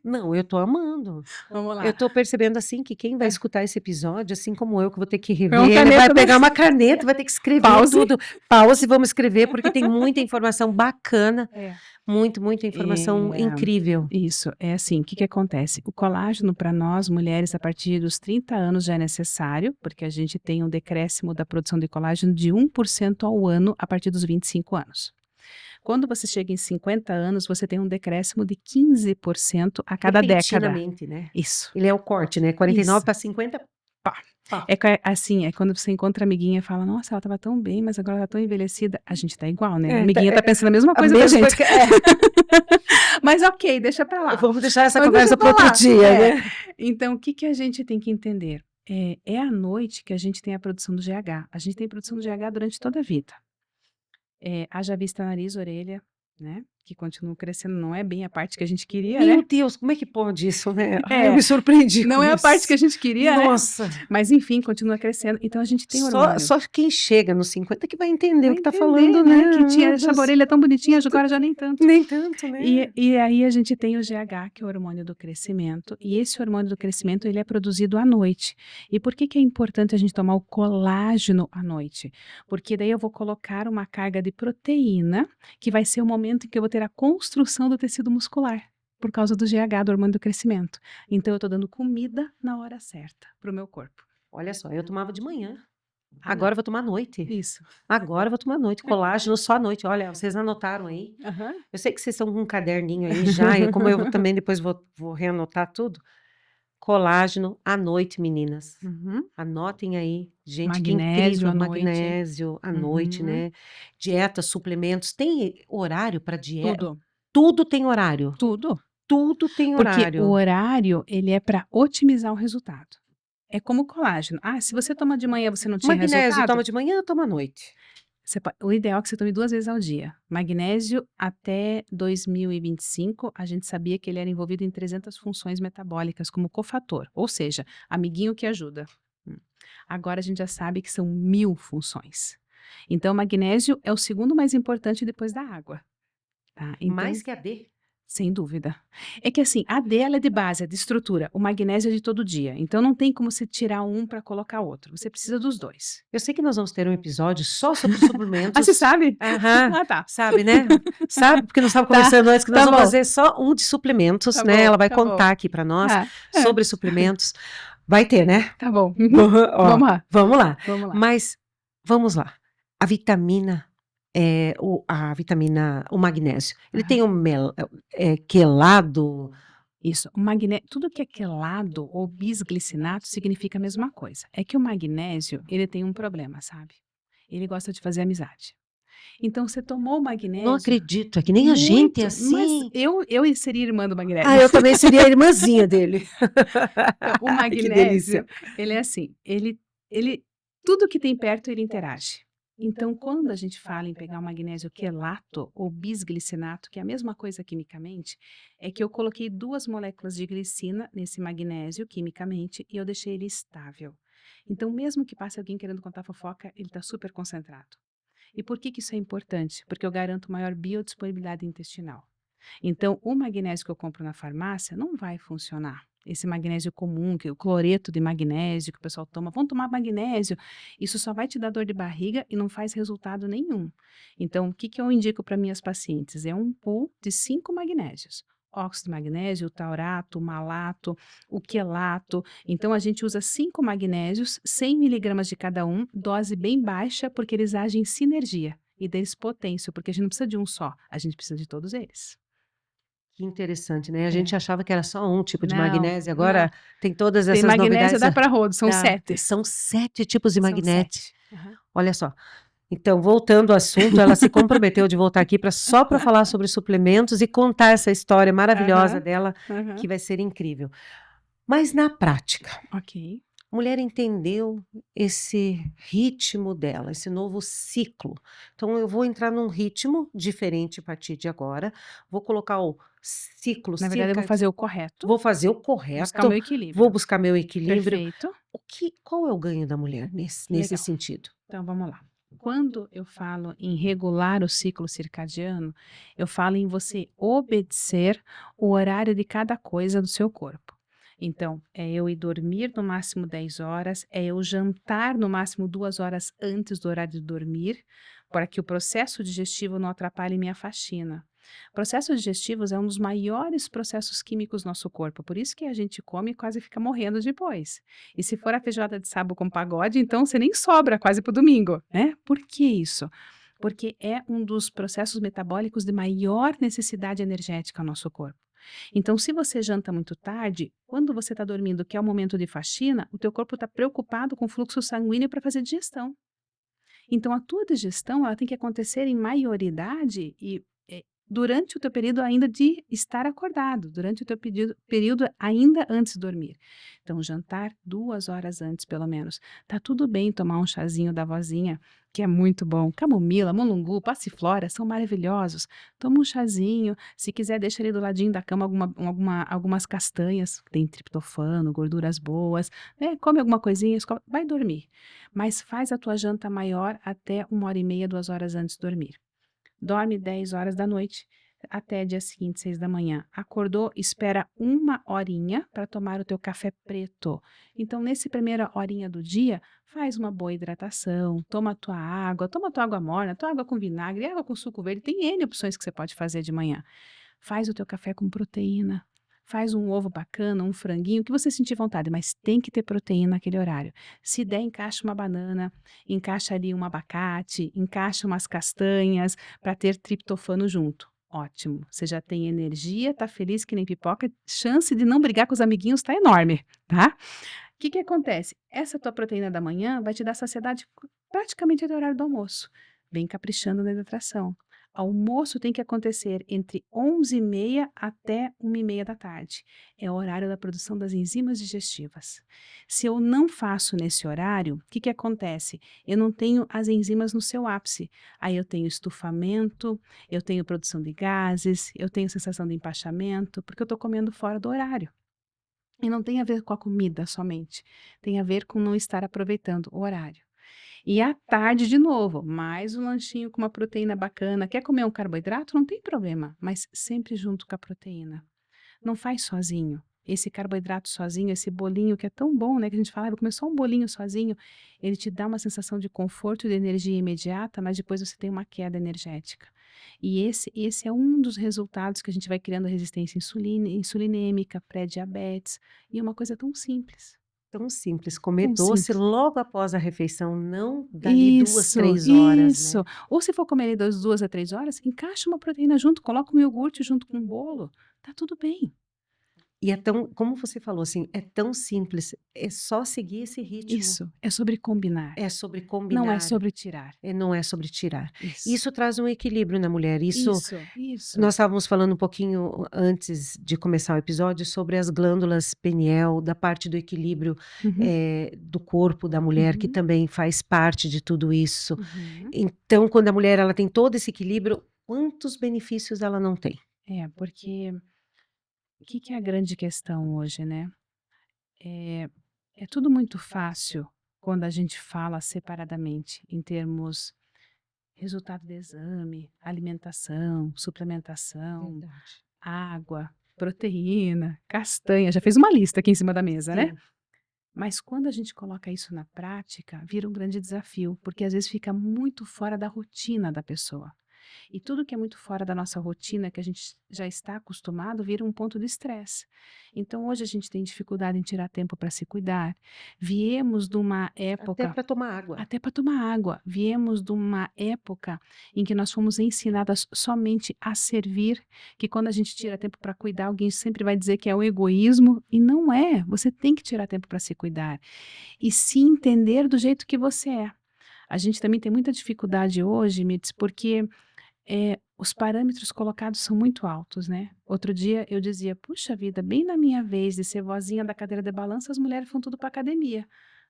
Não, eu tô amando. Vamos lá. Eu tô percebendo, assim, que quem vai escutar esse episódio, assim como eu, que vou ter que rever, uma ele caneta, vai né? pegar uma caneta, vai ter que escrever Pause. tudo. Pause, vamos escrever, porque tem muita informação bacana, É. muita informação incrível. Isso, é assim, o que que acontece? O colágeno para nós mulheres a partir dos 30 anos já é necessário, porque a gente tem um decréscimo da produção de colágeno de 1% ao ano a partir dos 25 anos. Quando você chega em 50 anos, você tem um decréscimo de 15% a cada década. Repentinamente, né? Isso. Ele é o corte, né? 49 Isso. para 50, pá. Assim, é quando você encontra a amiguinha e fala, nossa, ela estava tão bem, mas agora ela tá tão envelhecida. A gente tá igual, né? A amiguinha tá pensando a mesma coisa que a gente. Mas ok, deixa pra lá. Vamos deixar essa Mas conversa deixa para pra outro lá. dia, É. né? Então, o que que a gente tem que entender? É à noite que a gente tem a produção do GH. A gente tem produção do GH durante toda a vida. Haja vista, nariz, orelha, né? Que continuam crescendo. Não é bem a parte que a gente queria, Meu né? Deus, como é que pode isso, né? Ai, eu me surpreendi Não com é a isso. parte que a gente queria, né? Nossa. Mas enfim, continua crescendo. Então a gente tem hormônio. Só quem chega nos 50 que vai entender Vai o que tá entender, falando, né? Que tinha Meu essa Deus. orelha tão bonitinha, agora já nem tanto. Nem tanto, né? E aí a gente tem o GH, que é o hormônio do crescimento, e esse hormônio do crescimento ele é produzido à noite. E por que que é importante a gente tomar o colágeno à noite? Porque daí eu vou colocar uma carga de proteína, que vai ser o momento em que eu vou ter a construção do tecido muscular, por causa do GH, do hormônio do crescimento. Então eu estou dando comida na hora certa para o meu corpo. Olha só, eu tomava de manhã. Ah, Agora eu vou tomar à noite. Isso. Agora eu vou tomar à noite. Colágeno só à noite. Olha, vocês anotaram aí? Aham. Eu sei que vocês estão com um caderninho aí já, e como eu também depois vou reanotar tudo. Colágeno à noite, meninas. Uhum. Anotem aí. Gente, Magnésio que incrível. à noite. Magnésio à noite, Uhum. né? Dieta, suplementos. Tem horário para dieta? Tudo. Tudo tem horário. Tudo. Tudo tem Porque horário. o horário, ele é para otimizar o resultado. É como o colágeno. Ah, se você toma de manhã, você não tinha Magnésio, resultado? toma de manhã, toma à noite. O ideal é que você tome 2 vezes ao dia. Magnésio, até 2025, a gente sabia que ele era envolvido em 300 funções metabólicas como cofator, ou seja, amiguinho que ajuda. Agora a gente já sabe que são 1000 funções. Então, o magnésio é o segundo mais importante depois da água. Tá? Então, Mais que a D. sem dúvida. É que assim, a D ela é de base, é de estrutura. O magnésio é de todo dia. Então não tem como você tirar um para colocar outro. Você precisa dos dois. Eu sei que nós vamos ter um episódio só sobre suplementos. Ah, você sabe? Aham. Ah, tá. Sabe, né? Sabe? Porque nós estávamos Tá, conversando antes que nós tá vamos bom. fazer só um de suplementos, Tá né? bom, Ela vai tá contar bom. aqui para nós É. sobre suplementos. Vai ter, né? Tá bom. Ó, Vamos lá. Vamos lá. Vamos lá. Mas vamos lá. A vitamina, o magnésio, ele tem quelado. Isso. O magnésio, tudo que é quelado ou bisglicinato significa a mesma coisa. É que o magnésio, ele tem um problema, sabe? Ele gosta de fazer amizade. Então você tomou o Não magnésio acredito, é que nem a gente é muito, mas assim. eu seria irmã do Ah, magnésio. eu também seria a irmãzinha dele. Então, o Ai, que delícia. magnésio, ele é assim, ele tudo que tem perto ele interage. Então, quando a gente fala em pegar o magnésio quelato ou bisglicinato, que é a mesma coisa quimicamente, é que eu coloquei 2 moléculas de glicina nesse magnésio quimicamente e eu deixei ele estável. Então, mesmo que passe alguém querendo contar fofoca, ele está super concentrado. E por que que isso é importante? Porque eu garanto maior biodisponibilidade intestinal. Então, o magnésio que eu compro na farmácia não vai funcionar. Esse magnésio comum, que o cloreto de magnésio que o pessoal toma, vão tomar magnésio, isso só vai te dar dor de barriga e não faz resultado nenhum. Então, o que que eu indico para minhas pacientes? É um pool de 5 magnésios. Óxido de magnésio, o taurato, o malato, o quelato. Então, a gente usa 5 magnésios, 100 miligramas de cada um, dose bem baixa, porque eles agem em sinergia. E deles potência, porque a gente não precisa de um só, a gente precisa de todos eles. Que interessante, né? A É. gente achava que era só um tipo de Não, magnésio, não. agora tem todas Tem essas magnésio, novidades. dá para rodo, são Tá, 7. são 7 tipos de São magnésio. 7. Aham. Olha só. Então, voltando ao assunto, ela se comprometeu de voltar aqui só para falar sobre suplementos e contar essa história maravilhosa Aham, dela, aham. que vai ser incrível. Mas na prática, Ok. a mulher entendeu esse ritmo dela, esse novo ciclo. Então, eu vou entrar num ritmo diferente a partir de agora. Vou colocar o ciclo Na verdade, eu vou fazer o correto, vou fazer o buscar o meu correto, vou equilíbrio. buscar meu equilíbrio. Perfeito. Qual é o ganho da mulher nesse Legal. sentido? Então, vamos lá. Quando eu falo em regular o ciclo circadiano, eu falo em você obedecer o horário de cada coisa do seu corpo. Então, é eu ir dormir no máximo 10 horas, é eu jantar no máximo 2 horas antes do horário de dormir, para que o processo digestivo não atrapalhe minha faxina. Processos digestivos é um dos maiores processos químicos do nosso corpo, por isso que a gente come e quase fica morrendo depois. E se for a feijoada de sábado com pagode, então você nem sobra quase para o domingo, né? Por que isso? Porque é um dos processos metabólicos de maior necessidade energética ao nosso corpo. Então, se você janta muito tarde, quando você está dormindo, que é o momento de faxina, o teu corpo está preocupado com o fluxo sanguíneo para fazer digestão. Então, a tua digestão ela tem que acontecer em maioridade e durante o teu período ainda de estar acordado, durante o teu período ainda antes de dormir. Então, jantar 2 horas antes, pelo menos. Tá tudo bem tomar um chazinho da vozinha, que é muito bom. Camomila, mulungu, passiflora, são maravilhosos. Toma um chazinho, se quiser deixa ali do ladinho da cama algumas castanhas, que tem triptofano, gorduras boas, né? Come alguma coisinha, vai dormir. Mas faz a tua janta maior até 1h30, 2 horas antes de dormir. Dorme 10 horas da noite até dia seguinte, 6 da manhã. Acordou, espera 1 horinha para tomar o teu café preto. Então, nesse primeira horinha do dia, faz uma boa hidratação, toma tua água morna, tua água com vinagre, água com suco verde, tem N opções que você pode fazer de manhã. Faz o teu café com proteína. Faz um ovo bacana, um franguinho, o que você sentir vontade, mas tem que ter proteína naquele horário. Se der, encaixa uma banana, encaixa ali um abacate, encaixa umas castanhas para ter triptofano junto. Ótimo. Você já tem energia, tá feliz que nem pipoca, chance de não brigar com os amiguinhos tá enorme, tá? O que que acontece? Essa tua proteína da manhã vai te dar saciedade praticamente até o horário do almoço. Vem caprichando na hidratação. Almoço tem que acontecer entre 11h30 até 1h30 da tarde. É o horário da produção das enzimas digestivas. Se eu não faço nesse horário, o que que acontece? Eu não tenho as enzimas no seu ápice. Aí eu tenho estufamento, eu tenho produção de gases, eu tenho sensação de empachamento, porque eu estou comendo fora do horário. E não tem a ver com a comida somente, tem a ver com não estar aproveitando o horário. E à tarde, de novo, mais um lanchinho com uma proteína bacana. Quer comer um carboidrato? Não tem problema, mas sempre junto com a proteína. Não faz sozinho. Esse carboidrato sozinho, esse bolinho que é tão bom, né? Que a gente fala, vou comer só um bolinho sozinho. Ele te dá uma sensação de conforto e de energia imediata, mas depois você tem uma queda energética. E esse é um dos resultados que a gente vai criando resistência insulinêmica, pré-diabetes. E é uma coisa tão simples. Tão simples, comer Tão doce simples. logo após a refeição, não dali 2, 3 horas, Isso. né? Ou se for comer ali 2 a 3 horas, encaixa uma proteína junto, coloca um iogurte junto com um bolo, tá tudo bem. E é tão, como você falou, assim, é tão simples, é só seguir esse ritmo. Isso, é sobre combinar, É sobre não é combinar, sobre tirar. não é sobre tirar. Isso, Isso traz um equilíbrio na mulher. Isso, isso. nós estávamos falando um pouquinho antes de começar o episódio sobre as glândulas pineal, da parte do equilíbrio Uhum, do corpo da mulher, que Uhum. também faz parte de tudo isso. uhum. Então, quando a mulher ela tem todo esse equilíbrio, quantos benefícios ela não tem? Porque o que é a grande questão hoje, né? É, é tudo muito fácil quando a gente fala separadamente, em termos resultado do exame, alimentação, suplementação, Verdade. água, proteína, castanha. Já fez uma lista aqui em cima da mesa, né? Sim. Mas quando a gente coloca isso na prática, vira um grande desafio, porque às vezes fica muito fora da rotina da pessoa. E tudo que é muito fora da nossa rotina, que a gente já está acostumado, vira um ponto de estresse. Então, hoje a gente tem dificuldade em tirar tempo para se cuidar. Viemos de uma Até época, para tomar água. até para tomar água, viemos de uma época em que nós fomos ensinadas somente a servir, que quando a gente tira tempo para cuidar, alguém sempre vai dizer que é o egoísmo, e não é. Você tem que tirar tempo para se cuidar e se entender do jeito que você é. A gente também tem muita dificuldade hoje, Mits, porque os parâmetros colocados são muito altos, né? Outro dia eu dizia, puxa vida, bem na minha vez de ser vozinha da cadeira de balanço, as mulheres vão tudo para academia.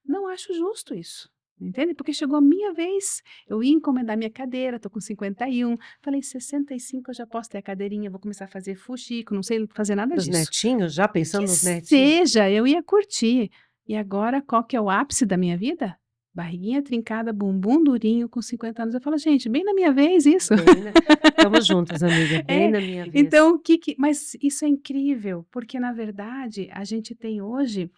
Não acho justo isso, entende? Porque chegou a minha vez, eu ia encomendar minha cadeira, tô com 51, falei, 65 eu já posso ter a cadeirinha, vou começar a fazer fuxico, não sei fazer nada Os disso. netinhos, já Que pensando nos netinhos? seja, eu ia curtir. E agora, qual que é o ápice da minha vida? Barriguinha trincada, bumbum durinho, com 50 anos. Eu falo, gente, bem na minha vez isso. Estamos juntas, amiga, bem É, na minha vez. então, mas isso é incrível, porque na verdade a gente tem hoje,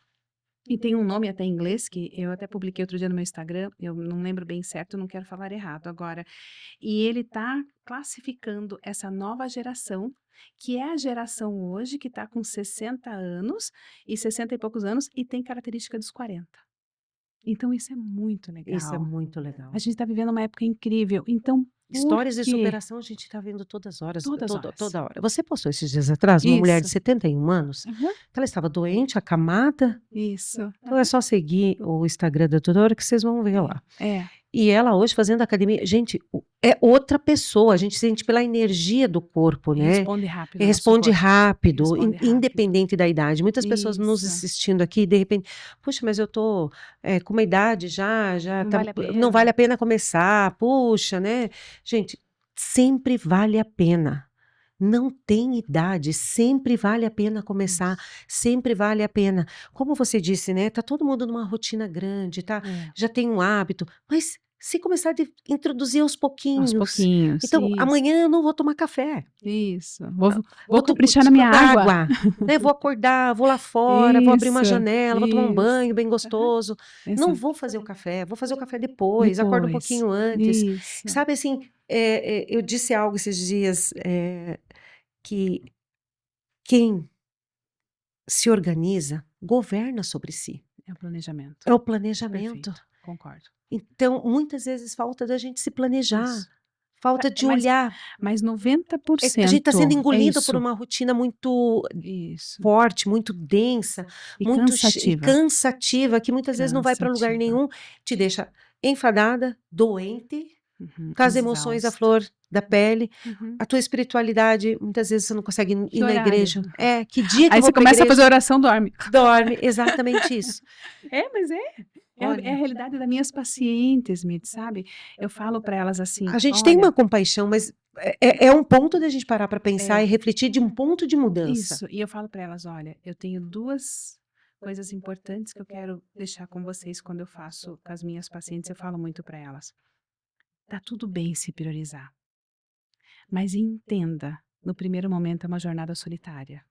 e tem um nome até em inglês, que eu até publiquei outro dia no meu Instagram, eu não lembro bem certo, não quero falar errado agora, e ele está classificando essa nova geração, que é a geração hoje que está com 60 anos, e 60 e poucos anos, e tem característica dos 40. Então isso é muito Isso é legal. muito legal. A gente está vivendo uma época incrível, então por Histórias de quê? superação a gente está vendo todas horas, Todas horas. toda hora. Você postou esses dias atrás uma mulher de Isso. 71 anos, Aham. que ela estava doente, acamada. Isso. Então é só seguir o Instagram da doutora que vocês vão ver lá. É. E ela hoje fazendo academia, gente, é outra pessoa, a gente sente pela energia do corpo, né? Responde rápido E ao nosso responde corpo. rápido, Responde rápido. independente da idade. Muitas pessoas nos Isso. assistindo aqui, de repente, puxa, mas eu tô com uma idade já Não tá, vale a não pena. vale a pena começar, puxa, né? Gente, sempre vale a pena. Não tem idade, sempre vale a pena começar, sempre vale a pena. Como você disse, né? Tá todo mundo numa rotina grande, tá? É. Já tem um hábito, mas se começar a introduzir aos Aos pouquinhos. pouquinhos. Então, Isso. amanhã eu não vou tomar café. Isso. Vou Vou caprichar na minha água. né? Vou acordar, vou lá fora, vou abrir uma Isso. janela, vou tomar um banho bem Aham. gostoso. Não Exato. vou fazer o café, vou fazer o café depois, acordo um pouquinho antes. Isso. Sabe assim, eu disse algo esses dias, que quem se organiza governa sobre si. É o planejamento. É o planejamento. Perfeito. Concordo. Então, muitas vezes falta da gente se planejar, Isso. falta de Mas olhar. Mas A 90% gente está sendo é engolido por isso. uma rotina muito Isso. forte, muito densa, E muito e cansativa. cansativa, que muitas vezes não vai para lugar Cansativa. nenhum, te deixa enfadada, doente, Uhum. com as emoções à Exausta. flor da pele. Uhum. A tua espiritualidade, muitas vezes você não consegue Que ir na horário? igreja. Que dia que Aí eu vou você para a começa a fazer igreja? oração, dorme. Dorme, exatamente isso. Mas é. É a Olha, realidade das minhas pacientes, Mid, sabe? Eu falo para elas assim, a gente tem olha, uma compaixão, mas é um ponto da gente parar para pensar É. e refletir de um ponto de mudança. isso, e eu falo para elas, olha, eu tenho 2 coisas importantes que eu quero deixar com vocês quando eu faço com as minhas pacientes, eu falo muito para elas. Tá tudo bem se priorizar, mas entenda, no primeiro momento é uma jornada solitária.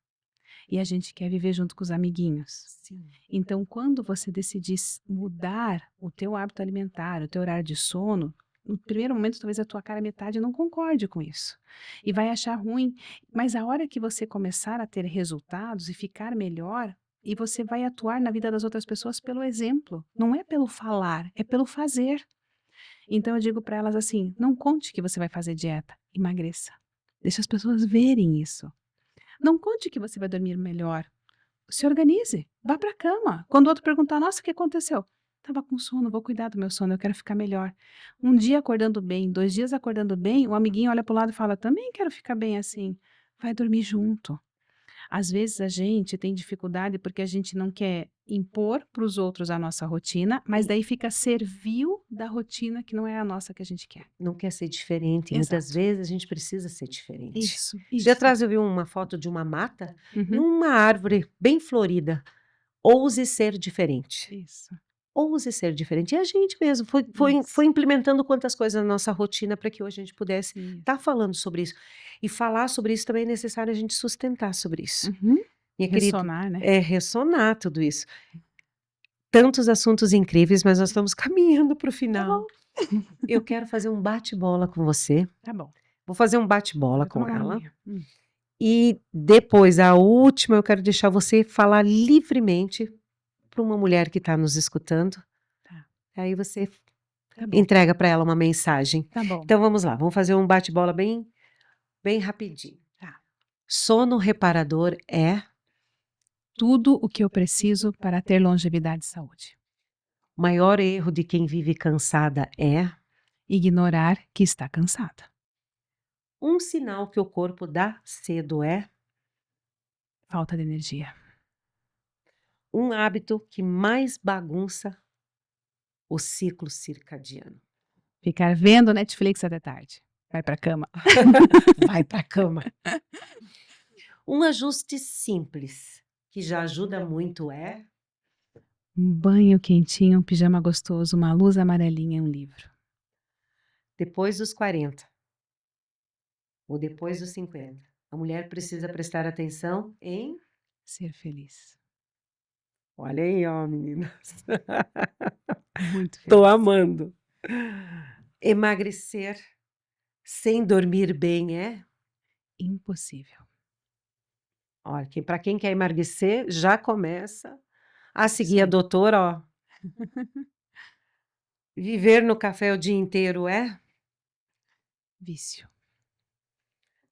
E a gente quer viver junto com os amiguinhos. Sim. Então, quando você decidir mudar o teu hábito alimentar, o teu horário de sono, no primeiro momento talvez a tua cara metade não concorde com isso e vai achar ruim, mas a hora que você começar a ter resultados e ficar melhor, e você vai atuar na vida das outras pessoas pelo exemplo, não é pelo falar, é pelo fazer. Então eu digo para elas assim, não conte que você vai fazer dieta, emagreça. Deixa as pessoas verem isso. Não conte que você vai dormir melhor. se organize, vá para a cama. Quando o outro perguntar, nossa, o que aconteceu? Estava com sono, vou cuidar do meu sono, eu quero ficar melhor. Um dia acordando bem, 2 dias acordando bem, o amiguinho olha para o lado e fala, também quero ficar bem assim. Vai dormir junto. Às vezes a gente tem dificuldade porque a gente não quer impor para os outros a nossa rotina, mas E daí fica servil da rotina que não é a nossa que a gente quer. não quer ser diferente, muitas Exato. vezes a gente precisa ser diferente. Isso, Esse dia isso. atrás eu vi uma foto de uma mata e Uhum, uma árvore bem florida. Ouse ser diferente. isso, Ouse ser diferente. E a gente mesmo foi isso, implementando quantas coisas na nossa rotina para que hoje a gente pudesse estar isso. falando sobre isso. E falar sobre isso também é necessário a gente sustentar sobre isso. Uhum. Minha querida, Ressonar, né? é ressonar tudo isso. Tantos assuntos incríveis, mas nós estamos caminhando para o Tá final. bom, Eu quero fazer um bate-bola com você. tá bom. Vou fazer um bate-bola Vou com tomar uma ela. aguinha. E depois, a última, eu quero deixar você falar livremente para uma mulher que está nos escutando. Tá, Aí você tá bom, entrega para ela uma mensagem. tá bom. Então vamos lá, vamos fazer um bate-bola bem, bem rapidinho. Tá. Sono reparador é Tudo o que eu preciso para ter longevidade e saúde. o maior erro de quem vive cansada é Ignorar que está cansada. um sinal que o corpo dá cedo é Falta de energia. um hábito que mais bagunça o ciclo circadiano. Ficar vendo Netflix até tarde. Vai pra cama. Vai para a cama. Um ajuste simples que já ajuda muito é Um banho quentinho, um pijama gostoso, uma luz amarelinha e um livro. depois dos 40 ou depois dos 50. A mulher precisa prestar atenção em. Ser feliz. Olha aí, ó, meninas. Muito Tô feliz. amando. Emagrecer sem dormir bem é. Impossível. Olha, para quem quer emagrecer, já começa a seguir a Sim. doutora, ó. Viver no café o dia inteiro é. Vício.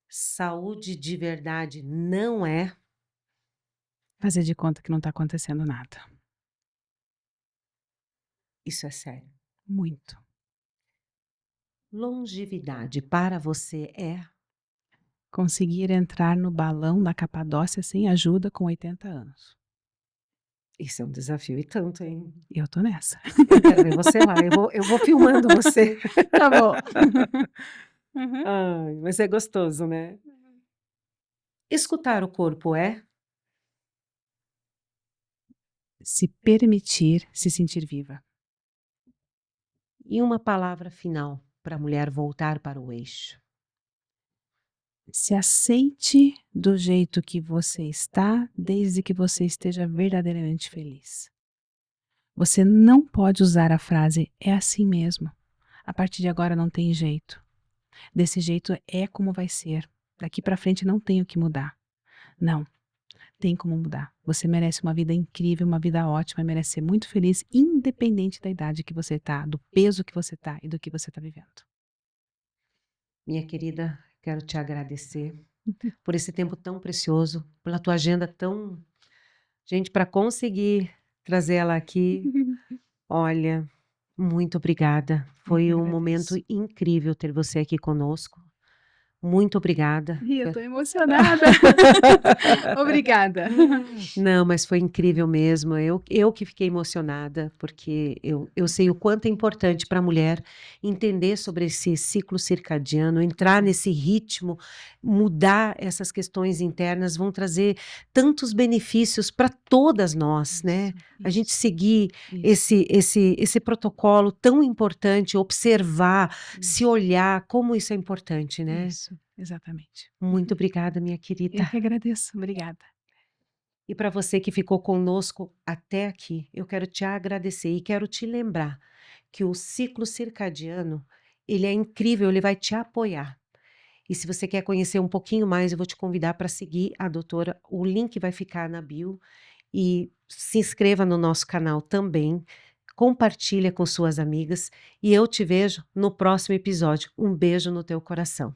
Saúde de verdade não é. Fazer de conta que não tá acontecendo nada. Isso é sério. Muito. Longevidade para você é. Conseguir entrar no balão da Capadócia sem ajuda com 80 anos. Isso é um desafio e tanto, hein? Eu tô nessa. Eu quero ver você lá. Eu vou filmando você. Tá bom. Uhum. Ai, mas é gostoso, né? Escutar o corpo é. Se permitir se sentir viva. E uma palavra final para a mulher voltar para o eixo. Se aceite do jeito que você está, desde que você esteja verdadeiramente feliz. Você não pode usar a frase é assim mesmo. A partir de agora não tem jeito. Desse jeito é como vai ser. Daqui para frente não tem o que mudar. Não, tem como mudar. Você merece uma vida incrível, uma vida ótima, merece ser muito feliz, independente da idade que você está, do peso que você está e do que você está vivendo. Minha querida, quero te agradecer por esse tempo tão precioso, pela tua agenda tão. Gente, para conseguir trazer ela aqui, olha, muito obrigada. Eu que Foi um momento agradeço. incrível ter você aqui conosco. Muito obrigada. Ih, eu tô emocionada. Obrigada. Não, mas foi incrível mesmo. Eu que fiquei emocionada, porque eu sei o quanto é importante para a mulher entender sobre esse ciclo circadiano, entrar nesse ritmo, mudar essas questões internas, vão trazer tantos benefícios para todas nós, né? A gente seguir Isso, esse protocolo tão importante, observar, se isso, olhar, como isso é importante, né? isso, exatamente. Muito obrigada, minha Eu querida. que agradeço. Obrigada. E para você que ficou conosco até aqui, eu quero te agradecer e quero te lembrar que o ciclo circadiano, ele é incrível, ele vai te apoiar. E se você quer conhecer um pouquinho mais, eu vou te convidar para seguir a doutora. O link vai ficar na bio e se inscreva no nosso canal também. Compartilha com suas amigas e eu te vejo no próximo episódio. Um beijo no teu coração.